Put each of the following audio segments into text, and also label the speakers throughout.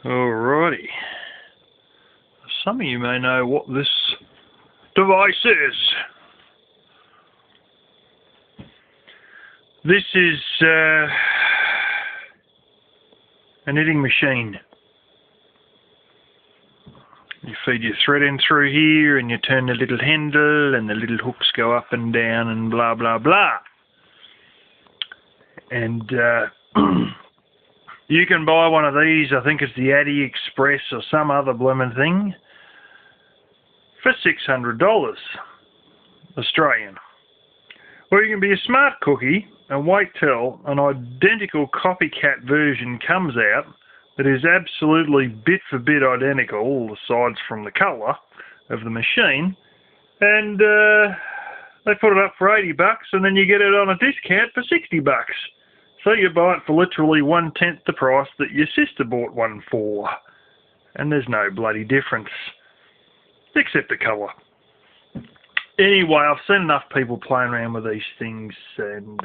Speaker 1: Alrighty. Some of you may know what this device is. This is a knitting machine. You feed your thread in through here and you turn the little handle and the little hooks go up and down and blah blah blah. And you can buy one of these, I think it's the Addy Express or some other blooming thing, for $600 Australian. Or you can be a smart cookie and wait till an identical copycat version comes out that is absolutely bit for bit identical, aside from the colour of the machine, and they put it up for $80 and then you get it on a discount for $60. So you buy it for literally 1/10 the price that your sister bought one for. And there's no bloody difference. Except the colour. Anyway, I've seen enough people playing around with these things, and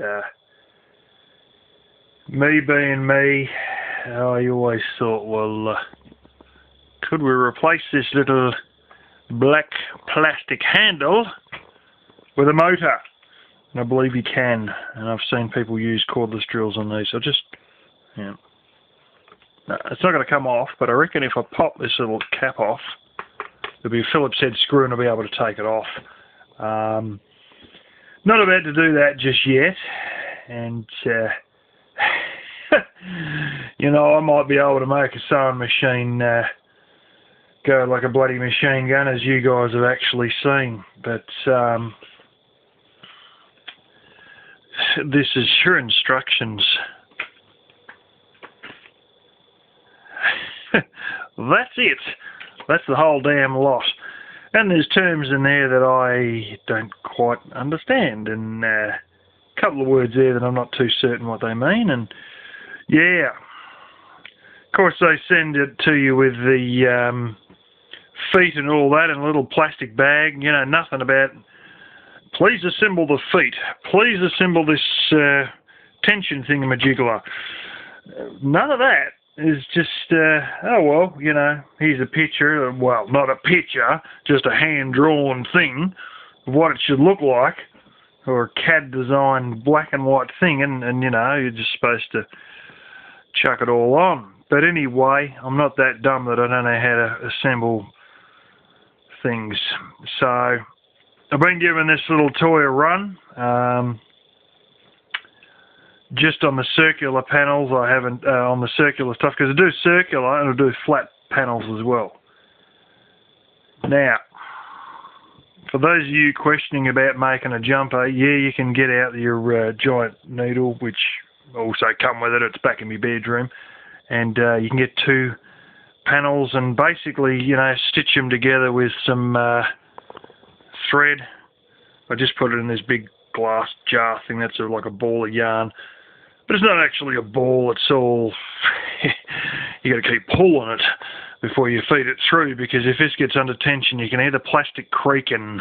Speaker 1: me being me, I always thought, well, could we replace this little black plastic handle with a motor? And I believe you can, and I've seen people use cordless drills on these. No, it's not going to come off, but I reckon if I pop this little cap off, there'll be a Phillips head screw and I'll be able to take it off. Not about to do that just yet, and you know, I might be able to make a sewing machine go like a bloody machine gun, as you guys have actually seen, but this is your instructions. That's it. That's the whole damn lot. And there's terms in there that I don't quite understand, and a couple of words there that I'm not too certain what they mean, and yeah. Of course they send it to you with the feet and all that in a little plastic bag, you know, nothing about, please assemble the feet, please assemble this tension thingamajigger. None of that. Is just, oh well, you know, here's a picture, well, not a picture, just a hand-drawn thing of what it should look like, or a CAD-designed black and white thing, and you know, you're just supposed to chuck it all on. But anyway, I'm not that dumb that I don't know how to assemble things. So, I've been given this little toy a run. Just on the circular panels, I haven't, on the circular stuff, because I do circular and I do flat panels as well. Now, for those of you questioning about making a jumper, yeah, you can get out your giant needle, which also come with it, it's back in my bedroom, and you can get 2 panels and basically, you know, stitch them together with some thread. I just put it in this big glass jar thing, that's like a ball of yarn. But it's not actually a ball, it's all, you got to keep pulling it before you feed it through, because if this gets under tension you can hear the plastic creaking,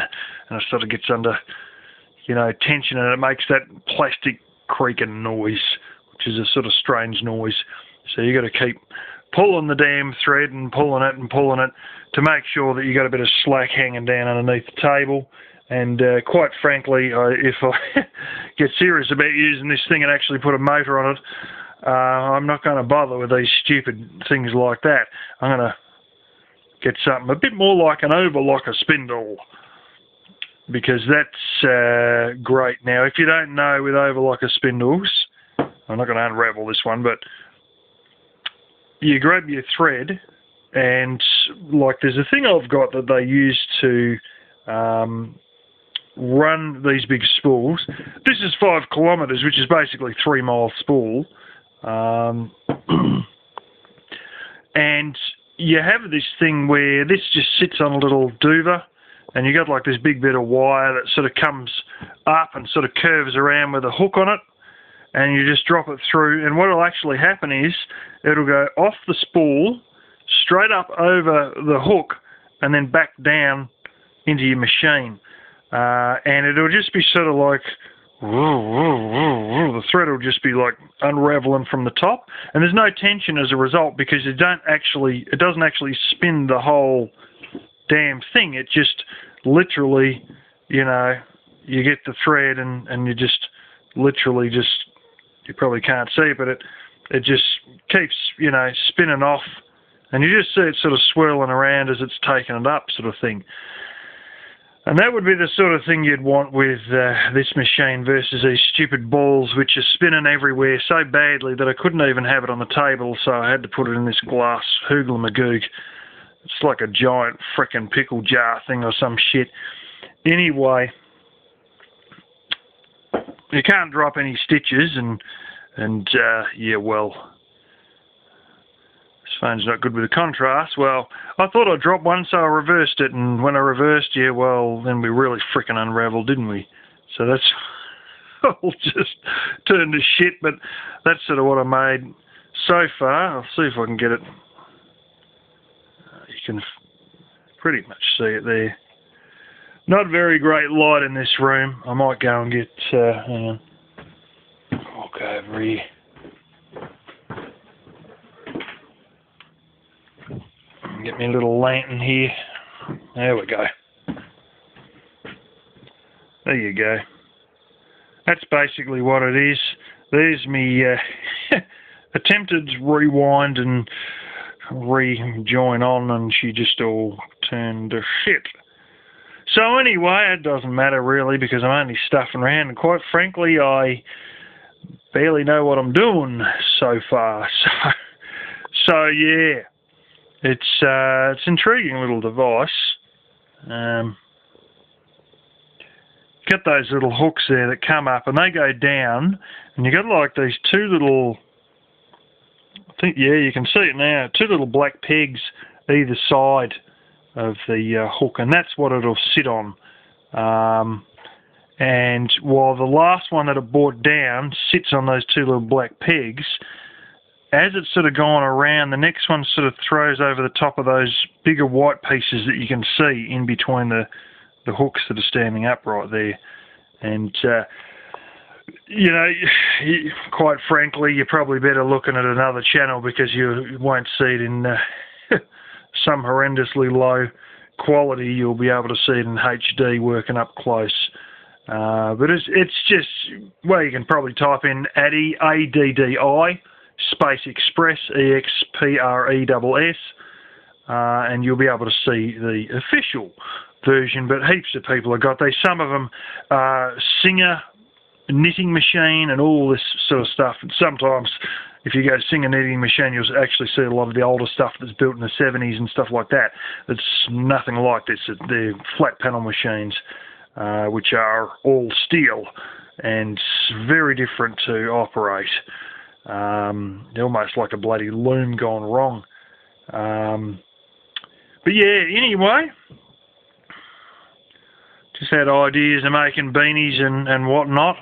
Speaker 1: and it sort of gets under, you know, tension, and it makes that plastic creaking noise, which is a sort of strange noise. So you got to keep pulling the damn thread and pulling it to make sure that you got a bit of slack hanging down underneath the table. And quite frankly, if I get serious about using this thing and actually put a motor on it, I'm not going to bother with these stupid things like that. I'm going to get something a bit more like an overlocker spindle, because that's great. Now, if you don't know with overlocker spindles, I'm not going to unravel this one, but you grab your thread, and like there's a thing I've got that they use to run these big spools. This is 5 kilometres, which is basically 3-mile spool. And you have this thing where this just sits on a little duva, and you got like this big bit of wire that sort of comes up and sort of curves around with a hook on it, and you just drop it through, and what will actually happen is it'll go off the spool, straight up over the hook, and then back down into your machine. And it'll just be sort of like the thread will just be like unraveling from the top, and there's no tension as a result because it doesn't actually spin the whole damn thing. It just literally, you know, you get the thread and you just literally just, you probably can't see it, but it just keeps, you know, spinning off, and you just see it sort of swirling around as it's taking it up, sort of thing. And that would be the sort of thing you'd want with this machine versus these stupid balls which are spinning everywhere so badly that I couldn't even have it on the table, so I had to put it in this glass hoogly-magoog. It's like a giant frickin' pickle jar thing or some shit. Anyway, you can't drop any stitches, and yeah, well, this phone's not good with the contrast. Well, I thought I'd drop one, so I reversed it, and when I reversed, yeah, well, then we really frickin' unraveled, didn't we? So that's all just turned to shit, but that's sort of what I made so far. I'll see if I can get it. You can pretty much see it there. Not very great light in this room. I might go and get, hang on, walk over here. Get me a little lantern here. There we go. There you go. That's basically what it is. There's me attempted to rewind and rejoin on, and she just all turned to shit. So anyway, it doesn't matter really because I'm only stuffing around, and quite frankly, I barely know what I'm doing so far. So yeah. It's an intriguing little device. Got those little hooks there that come up and they go down, and you got like these two little, I think, yeah, you can see it now, two little black pegs either side of the hook, and that's what it'll sit on. And while the last one that it brought down sits on those two little black pegs, as it's sort of gone around, the next one sort of throws over the top of those bigger white pieces that you can see in between the hooks that are standing up right there. And, you know, quite frankly, you're probably better looking at another channel because you won't see it in some horrendously low quality. You'll be able to see it in HD working up close. But it's just, well, you can probably type in ADDI, ADDI, Space Express, EXPRESS, and you'll be able to see the official version, but heaps of people have got these. Some of them Singer knitting machine and all this sort of stuff, and sometimes if you go Singer knitting machine you'll actually see a lot of the older stuff that's built in the 70s and stuff like that. It's nothing like this. They're flat panel machines, which are all steel and very different to operate. They're almost like a bloody loom gone wrong. But yeah, anyway, just had ideas of making beanies and whatnot.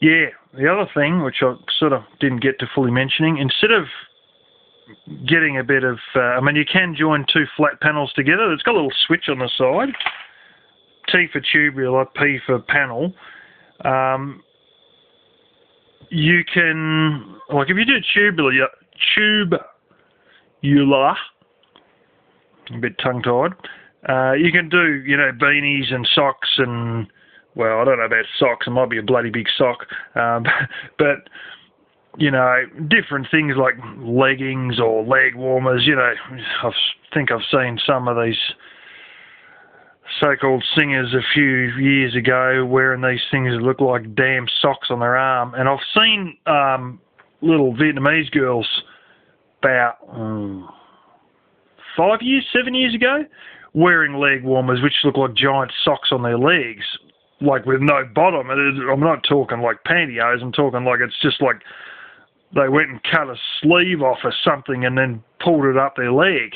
Speaker 1: Yeah, the other thing, which I sort of didn't get to fully mentioning, instead of getting a bit of, I mean, you can join two flat panels together. It's got a little switch on the side. T for tubular, P for panel. You can, like if you do tubular, a bit tongue-tied, you can do, you know, beanies and socks and, well, I don't know about socks, it might be a bloody big sock, but, you know, different things like leggings or leg warmers, you know. I think I've seen some of these so-called singers a few years ago wearing these things that look like damn socks on their arm, and I've seen little Vietnamese girls about 7 years ago wearing leg warmers which look like giant socks on their legs, like with no bottom. I'm not talking like pantyhose, I'm talking like it's just like they went and cut a sleeve off or something and then pulled it up their leg.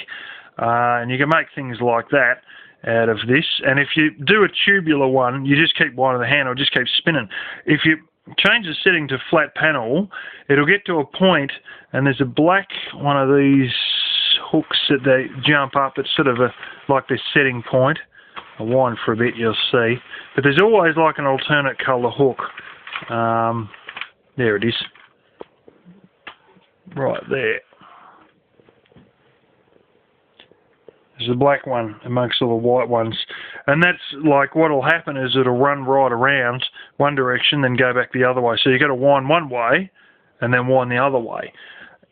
Speaker 1: And you can make things like that out of this. And if you do a tubular one, you just keep one in the hand or just keep spinning. If you change the setting to flat panel, it'll get to a point and there's a black one of these hooks that they jump up. It's sort of like their setting point. I'll wind for a bit, you'll see. But there's always like an alternate colour hook. There it is. Right there. There's a black one amongst all the white ones. And that's like what'll happen is it'll run right around one direction, then go back the other way. So you've got to wind one way and then wind the other way.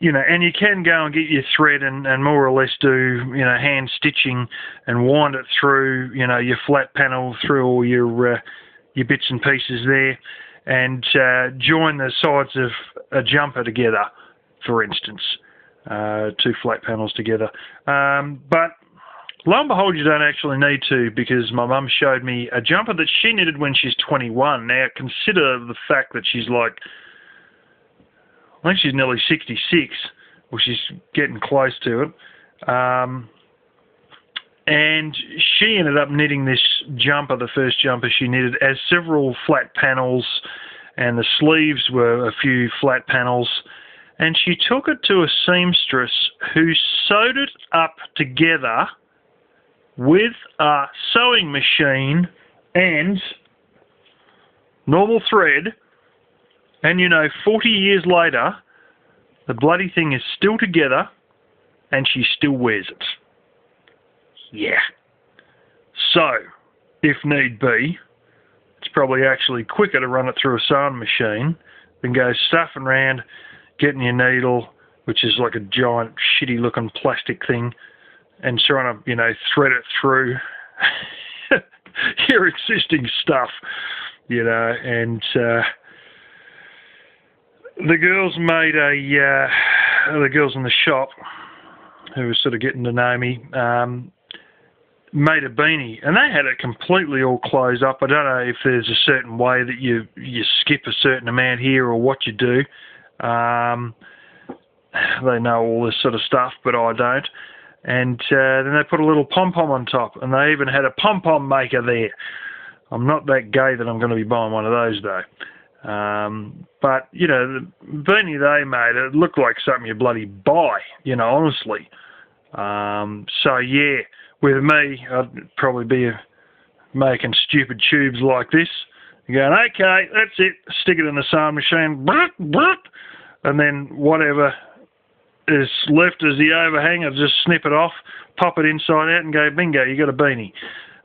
Speaker 1: You know, and you can go and get your thread and more or less do, you know, hand stitching and wind it through, you know, your flat panel, through all your bits and pieces there, and join the sides of a jumper together, for instance, two flat panels together. But lo and behold, you don't actually need to, because my mum showed me a jumper that she knitted when she's 21. Now, consider the fact that she's like, I think she's nearly 66, or she's getting close to it. And she ended up knitting this jumper, the first jumper she knitted, as several flat panels, and the sleeves were a few flat panels. And she took it to a seamstress who sewed it up together with a sewing machine and normal thread, and you know, 40 years later, the bloody thing is still together, and she still wears it. Yeah. So, if need be, it's probably actually quicker to run it through a sewing machine than go stuffing around, getting your needle, which is like a giant, shitty-looking plastic thing, and trying to, you know, thread it through your existing stuff, you know. And the girls made the girls in the shop, who were sort of getting to know me, made a beanie, and they had it completely all closed up. I don't know if there's a certain way that you skip a certain amount here or what you do. They know all this sort of stuff, but I don't. And then they put a little pom-pom on top, and they even had a pom-pom maker there. I'm not that gay that I'm going to be buying one of those, though. But, you know, the beanie they made, it looked like something you bloody buy, you know, honestly. So, yeah, with me, I'd probably be making stupid tubes like this. You're going, okay, that's it, stick it in the sewing machine, and then whatever is left as the overhang, I'll just snip it off, pop it inside out and go, bingo, you got a beanie.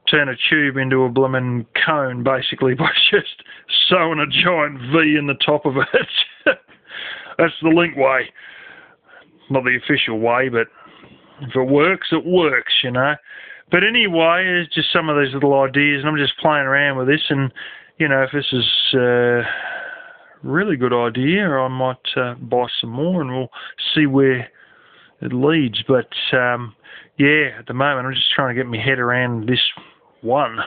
Speaker 1: Turn a tube into a blooming cone, basically, by just sewing a giant V in the top of it. That's the Link way. Not the official way, but if it works, you know. But anyway, it's just some of these little ideas, and I'm just playing around with this, and, you know, if this is a really good idea, I might buy some more, and we'll see where it leads. But, yeah, at the moment, I'm just trying to get my head around this one.